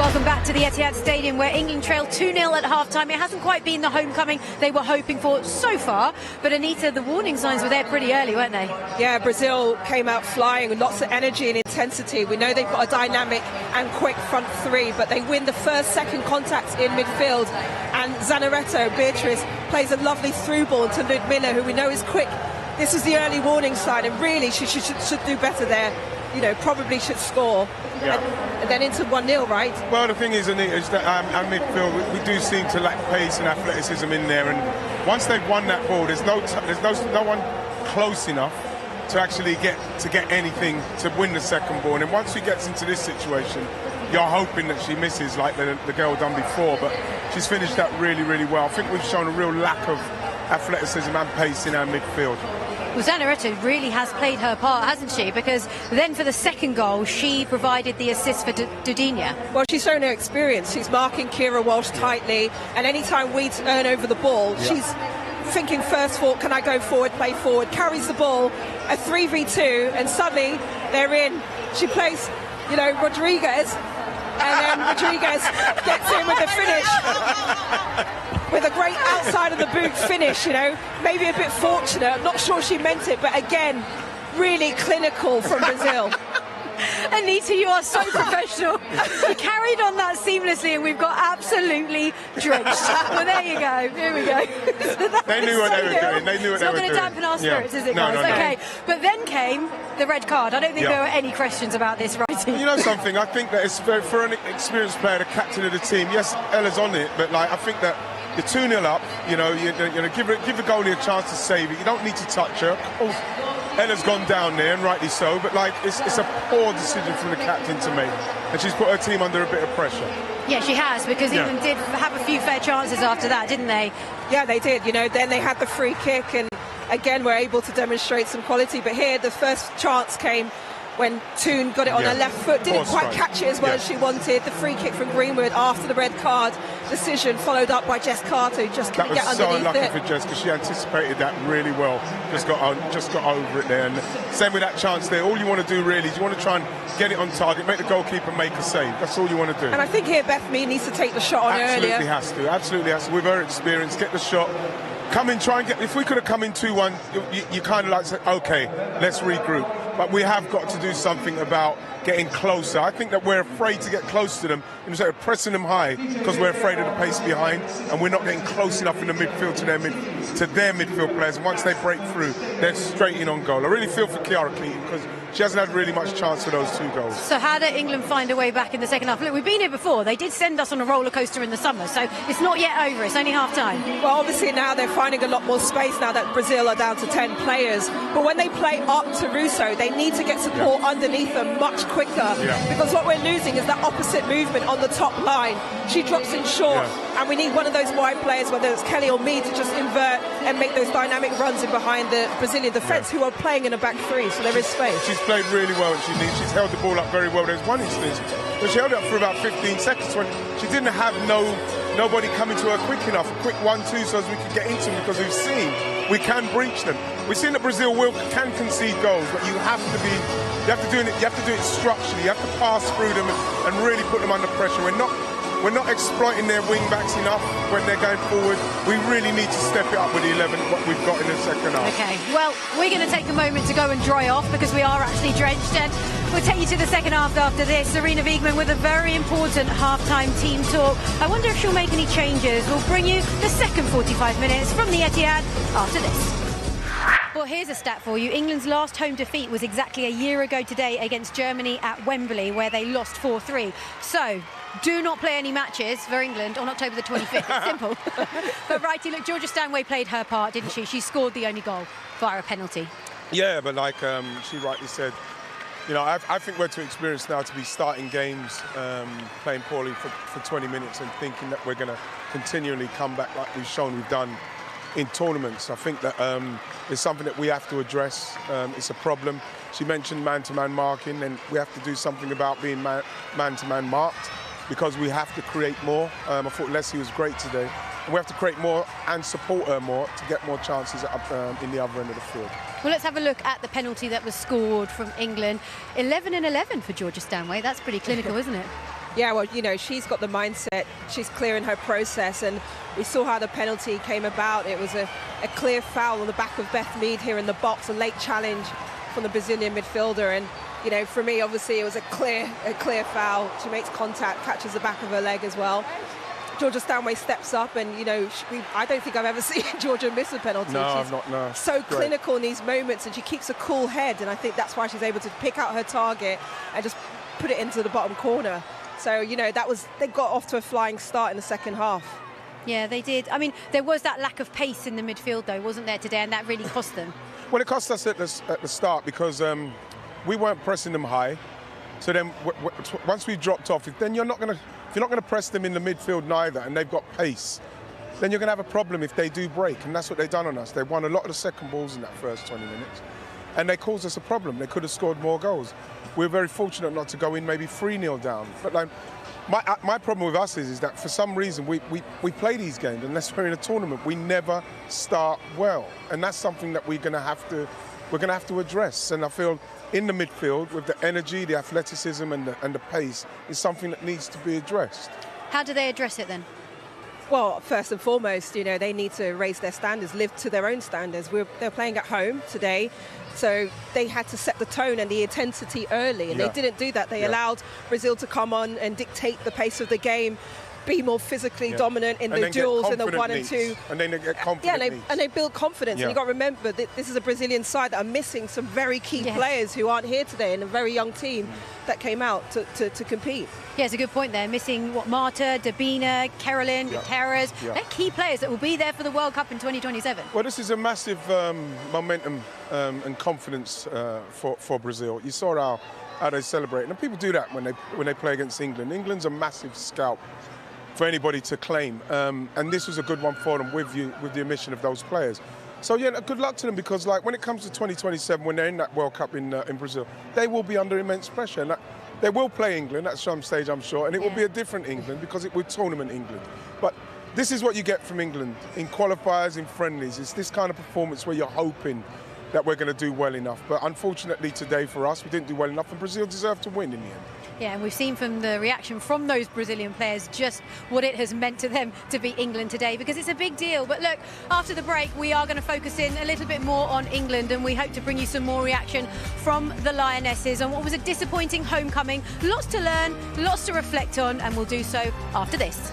Welcome back to the Etihad Stadium, where England trailed 2-0 at half-time. It hasn't quite been the homecoming they were hoping for so far, but Anita, the warning signs were there pretty early, weren't they? Yeah, Brazil came out flying with lots of energy and intensity. We know they've got a dynamic and quick front three, but they win the first-second contacts in midfield, and Zaneratto, Beatrice, plays a lovely through ball to Ludmilla, who we know is quick. This is the early warning sign, and really she should do better there. You know, probably should score. Yeah. And then into 1-0, right? Well, the thing is, Anita, is that our midfield, we do seem to lack pace and athleticism in there, and once they've won that ball, there's no one close enough to actually get anything to win the second ball. And once she gets into this situation, you're hoping that she misses like the girl done before, but she's finished that really, really well. I think we've shown a real lack of athleticism and pace in our midfield. Well, Zaneratto really has played her part, hasn't she? Because then for the second goal, she provided the assist for Dudinha. Well, she's shown her experience. She's marking Kira Walsh tightly, and anytime we turn over the ball, she's thinking first thought, can I go forward, play forward, carries the ball, a 3v2, and suddenly they're in. She plays, you know, Rodriguez, and then Rodriguez gets in with the finish. With a great outside of the boot finish, you know, maybe a bit fortunate. I'm not sure she meant it, but again, really clinical from Brazil. Anita, you are so professional. You carried on that seamlessly, and we've got absolutely drenched. Well, there you go. Here we go. They knew what they were doing. They knew what they were doing. It's not going to dampen our spirits, is it, guys? No. Okay. But then came the red card. I don't think there were any questions about this, right? You know something? I think that it's for an experienced player, the captain of the team. Yes, Ella's on it, but like I think that. You're 2-0 up, you know, give the goalie a chance to save it. You don't need to touch her. Ella's gone down there, and rightly so, but like it's a poor decision from the captain to make. And she's put her team under a bit of pressure. Yeah, she has, because England did have a few fair chances after that, didn't they? Yeah, they did. You know, then they had the free kick, and again were able to demonstrate some quality. But here, the first chance came when Toon got it on her left foot, didn't quite catch it as well as she wanted. The free kick from Greenwood after the red card decision, followed up by Jess Carter, who just couldn't get underneath it. That was so lucky for Jess, because she anticipated that really well. Just got over it there. And same with that chance there. All you want to do really is you want to try and get it on target, make the goalkeeper make a save. That's all you want to do. And I think here Beth Mead needs to take the shot on earlier. Absolutely has to. With her experience, get the shot. Come in, try and get. If we could have come in 2-1, you kind of like say, okay, let's regroup. But we have got to do something about getting closer. I think that we're afraid to get close to them instead of pressing them high, because we're afraid of the pace behind, and we're not getting close enough in the midfield to their midfield players. And once they break through, they're straight in on goal. I really feel for Kiara Keaton, because she hasn't had really much chance for those 2 goals. So how did England find a way back in the second half? Look, we've been here before. They did send us on a roller coaster in the summer, so it's not yet over. It's only half time. Well, obviously now they're finding a lot more space now that Brazil are down to 10 players. But when they play up to Russo, they need to get support underneath them much quicker, because what we're losing is that opposite movement on the top line. She drops in short, and we need one of those wide players, whether it's Kelly or me, to just invert and make those dynamic runs in behind the Brazilian defence, who are playing in a back three, so there is space. She's played really well. She's held the ball up very well. There's one instance where she held it up for about 15 seconds when she didn't have nobody coming to her quick enough, a quick 1-2 so as we could get into them, because we've seen we can breach them. We've seen that Brazil can concede goals, but you have to do it structurally. You have to pass through them and really put them under pressure. We're not exploiting their wing backs enough when they're going forward. We really need to step it up with the 11 what we've got in the second half. Okay, well, we're going to take a moment to go and dry off, because we are actually drenched, and we'll take you to the second half after this. Serena Wiegman with a very important half-time team talk. I wonder if she'll make any changes. We'll bring you the second 45 minutes from the Etihad after this. Well, here's a stat for you. England's last home defeat was exactly a year ago today against Germany at Wembley, where they lost 4-3. So, do not play any matches for England on October the 25th. Simple. But righty, look, Georgia Stanway played her part, didn't she? She scored the only goal via a penalty. Yeah, but like she rightly said, you know, I think we're too experienced now to be starting games playing poorly for 20 minutes and thinking that we're going to continually come back like we've shown we've done in tournaments. I think that it's something that we have to address. It's a problem. She mentioned man-to-man marking, and we have to do something about being man-to-man marked, because we have to create more. I thought Leslie was great today. And we have to create more and support her more to get more chances in the other end of the field. Well, let's have a look at the penalty that was scored from England. 11 and 11 for Georgia Stanway. That's pretty clinical, isn't it? Yeah, well, you know, she's got the mindset. She's clear in her process, and we saw how the penalty came about. It was a clear foul on the back of Beth Mead here in the box, a late challenge from the Brazilian midfielder. And, you know, for me, obviously, it was a clear foul. She makes contact, catches the back of her leg as well. Georgia Stanway steps up, and, you know, I don't think I've ever seen Georgia miss a penalty. No, she's I've not, no. so clinical in these moments, and she keeps a cool head, and I think that's why she's able to pick out her target and just put it into the bottom corner. So, you know, they got off to a flying start in the second half. Yeah, they did. I mean, there was that lack of pace in the midfield, though, wasn't there today, and that really cost them. Well, it cost us at the start because we weren't pressing them high. So then, once we dropped off, if you're not going to press them in the midfield neither, and they've got pace, then you're going to have a problem if they do break, and that's what they've done on us. They won a lot of the second balls in that first 20 minutes, and they caused us a problem. They could have scored more goals. We're very fortunate not to go in maybe 3-0 down. But like, my problem with us is that for some reason we play these games, unless we're in a tournament, we never start well, and that's something that we're going to have to address. And I feel in the midfield, with the energy, the athleticism, and the pace, is something that needs to be addressed. How do they address it then? Well, first and foremost, you know, they need to raise their standards, live to their own standards. They're playing at home today, so they had to set the tone and the intensity early, and they didn't do that. They allowed Brazil to come on and dictate the pace of the game, be more physically dominant in the duels in the 1 and 2. And then they get confident. Yeah, and they build confidence. And you've got to remember that this is a Brazilian side that are missing some very key players who aren't here today, and a very young team that came out to compete. Yeah, it's a good point there. Missing Marta, Dudinha, Carolyn, Gutierrez. They're key players that will be there for the World Cup in 2027. Well, this is a massive momentum and confidence for Brazil. You saw how they celebrate, and people do that when they play against England. England's a massive scalp for anybody to claim, and this was a good one for them with the omission of those players. So yeah, good luck to them, because like when it comes to 2027, when they're in that World Cup in Brazil, they will be under immense pressure. And they will play England at some stage, I'm sure, and it will be a different England because it will tournament England. But this is what you get from England in qualifiers, in friendlies. It's this kind of performance where you're hoping that we're going to do well enough. But unfortunately today for us, we didn't do well enough, and Brazil deserved to win in the end. Yeah, and we've seen from the reaction from those Brazilian players just what it has meant to them to beat England today, because it's a big deal. But look, after the break, we are going to focus in a little bit more on England, and we hope to bring you some more reaction from the Lionesses on what was a disappointing homecoming. Lots to learn, lots to reflect on, and we'll do so after this.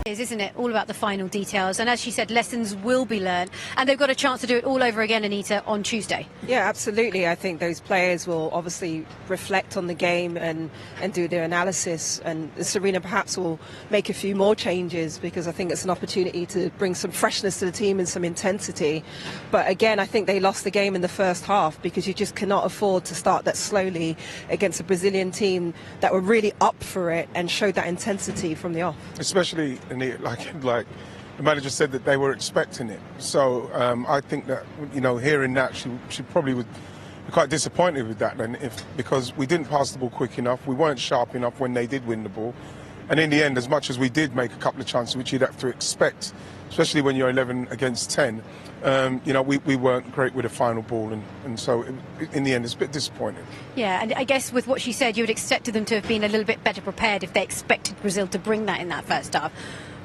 Isn't it all about the final details? And as she said, lessons will be learned, and they've got a chance to do it all over again, Anita, on Tuesday. Yeah, absolutely. I think those players will obviously reflect on the game and do their analysis, and Serena perhaps will make a few more changes, because I think it's an opportunity to bring some freshness to the team and some intensity. But again, I think they lost the game in the first half, because you just cannot afford to start that slowly against a Brazilian team that were really up for it and showed that intensity from the off. Especially like the manager said that they were expecting it. So I think that, you know, hearing that, she probably would be quite disappointed with that then, because we didn't pass the ball quick enough, we weren't sharp enough when they did win the ball, and in the end, as much as we did make a couple of chances, which you'd have to expect, especially when you're 11 against 10, you know, we weren't great with the final ball, and so in the end it's a bit disappointing. Yeah, and I guess with what she said, you would expect them to have been a little bit better prepared if they expected Brazil to bring that in that first half.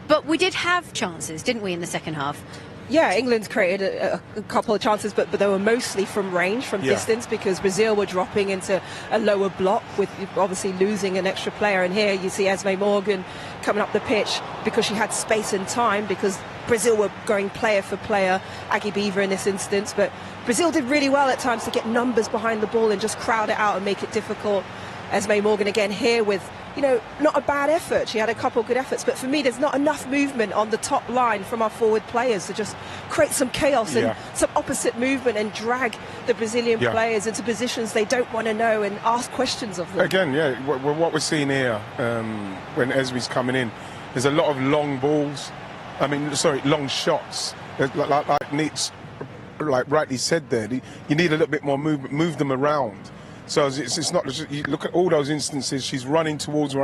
But we did have chances, didn't we, in the second half? Yeah, England created a couple of chances, but they were mostly from range, from distance, because Brazil were dropping into a lower block with obviously losing an extra player. And here you see Esme Morgan coming up the pitch because she had space and time, because Brazil were going player for player, Aggie Beaver in this instance. But Brazil did really well at times to get numbers behind the ball and just crowd it out and make it difficult. Esme Morgan again here with, you know, not a bad effort. She had a couple of good efforts, but for me there's not enough movement on the top line from our forward players to just create some chaos and some opposite movement and drag the Brazilian players into positions they don't want to know and ask questions of them. Again, what we're seeing here when Esme's coming in, there's a lot of long balls, long shots, like rightly said there. You need a little bit more movement, move them around. So it's not just, you look at all those instances, she's running towards.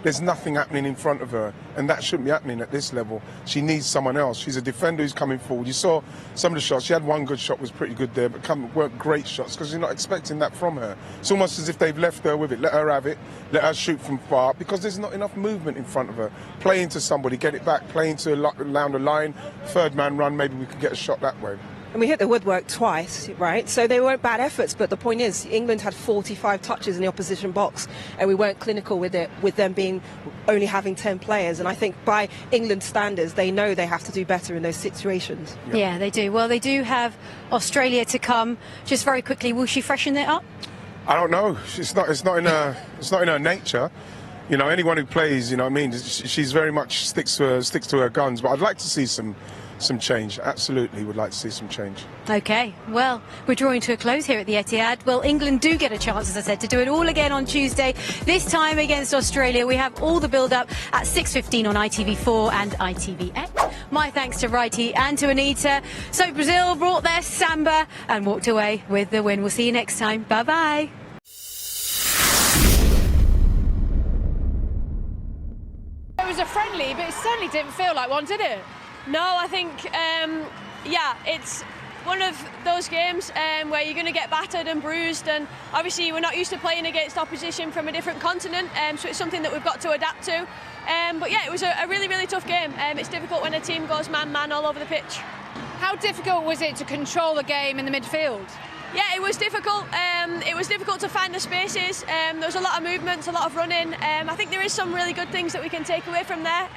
There's nothing happening in front of her, and that shouldn't be happening at this level. She needs someone else. She's a defender who's coming forward. You saw some of the shots. She had one good shot, was pretty good there, but weren't great shots because you're not expecting that from her. It's almost as if they've left her with it. Let her have it. Let her shoot from far because there's not enough movement in front of her. Play into somebody, get it back. Play into down the line. Third man run. Maybe we could get a shot that way. And we hit the woodwork twice, right? So they weren't bad efforts, but the point is England had 45 touches in the opposition box and we weren't clinical with it, with them being only having 10 players. And I think by England standards, they know they have to do better in those situations. Yeah, they do. Well, they do have Australia to come. Just very quickly, will she freshen it up? I don't know. It's not in her nature. You know, anyone who plays, you know what I mean, she's very much sticks to her guns. But I'd like to see some change. Absolutely would like to see some change. OK, well, we're drawing to a close here at the Etihad. Well, England do get a chance, as I said, to do it all again on Tuesday, this time against Australia. We have all the build-up at 6:15 on ITV4 and ITVX. My thanks to Righty and to Anita. So Brazil brought their samba and walked away with the win. We'll see you next time. Bye-bye. It was a friendly, but it certainly didn't feel like one, did it? No, I think, yeah, it's one of those games where you're going to get battered and bruised, and obviously we're not used to playing against opposition from a different continent, so it's something that we've got to adapt to. But yeah, it was a really, really tough game. It's difficult when a team goes man-man all over the pitch. How difficult was it to control the game in the midfield? Yeah, it was difficult. It was difficult to find the spaces. There was a lot of movements, a lot of running. I think there is some really good things that we can take away from there.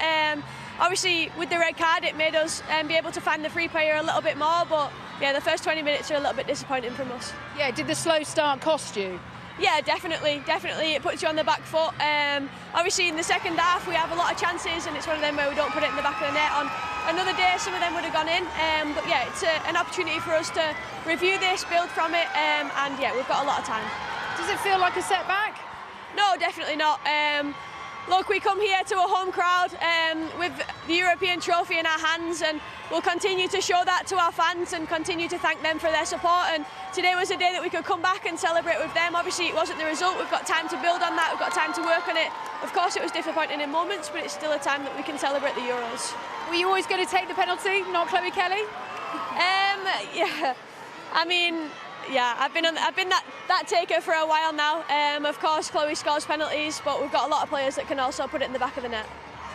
Obviously, with the red card, it made us be able to find the free player a little bit more. But yeah, the first 20 minutes are a little bit disappointing from us. Yeah, did the slow start cost you? Yeah, definitely. It puts you on the back foot. Obviously, in the second half, we have a lot of chances, and it's one of them where we don't put it in the back of the net. On another day, some of them would have gone in. But yeah, it's an opportunity for us to review this, build from it, and yeah, we've got a lot of time. Does it feel like a setback? No, definitely not. Look, we come here to a home crowd with the European trophy in our hands, and we'll continue to show that to our fans and continue to thank them for their support. And today was a day that we could come back and celebrate with them. Obviously, it wasn't the result. We've got time to build on that. We've got time to work on it. Of course, it was disappointing in moments, but it's still a time that we can celebrate the Euros. Were you always going to take the penalty, not Chloe Kelly? Yeah, I mean, yeah, I've been that taker for a while now. Of course, Chloe scores penalties, but we've got a lot of players that can also put it in the back of the net.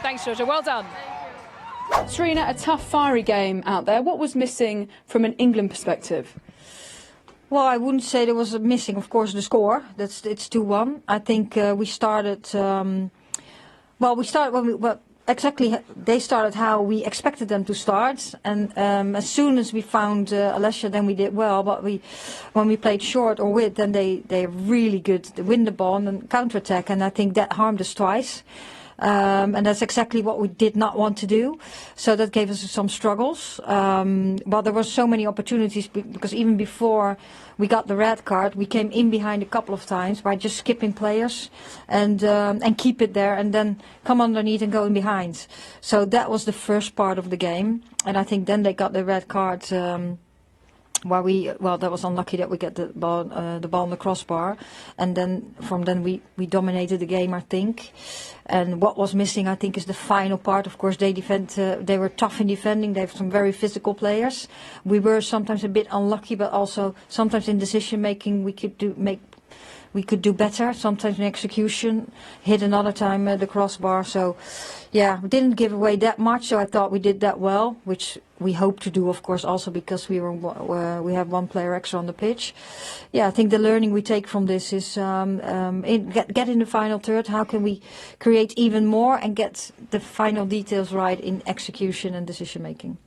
Thanks, Georgia. Well done. Serena, a tough, fiery game out there. What was missing from an England perspective? Well, I wouldn't say there was missing, of course, the score. It's 2-1. I think we started. Exactly, they started how we expected them to start, and as soon as we found Alessia, then we did well. But when we played short or with, then they're really good to win the ball and counter-attack, and I think that harmed us twice. And that's exactly what we did not want to do. So that gave us some struggles. But there were so many opportunities because even before we got the red card, we came in behind a couple of times by just skipping players and keep it there and then come underneath and go in behind. So that was the first part of the game. And I think then they got the red card. That was unlucky that we get the ball on the crossbar, and then from then we dominated the game, I think. And what was missing, I think, is the final part. Of course, they were tough in defending. They have some very physical players. We were sometimes a bit unlucky, but also sometimes in decision making we could do better. Sometimes in execution, hit another time the crossbar. So, yeah, we didn't give away that much. So I thought we did that well, which we hope to do, of course, also because we have one player extra on the pitch. Yeah, I think the learning we take from this is get in the final third. How can we create even more and get the final details right in execution and decision making?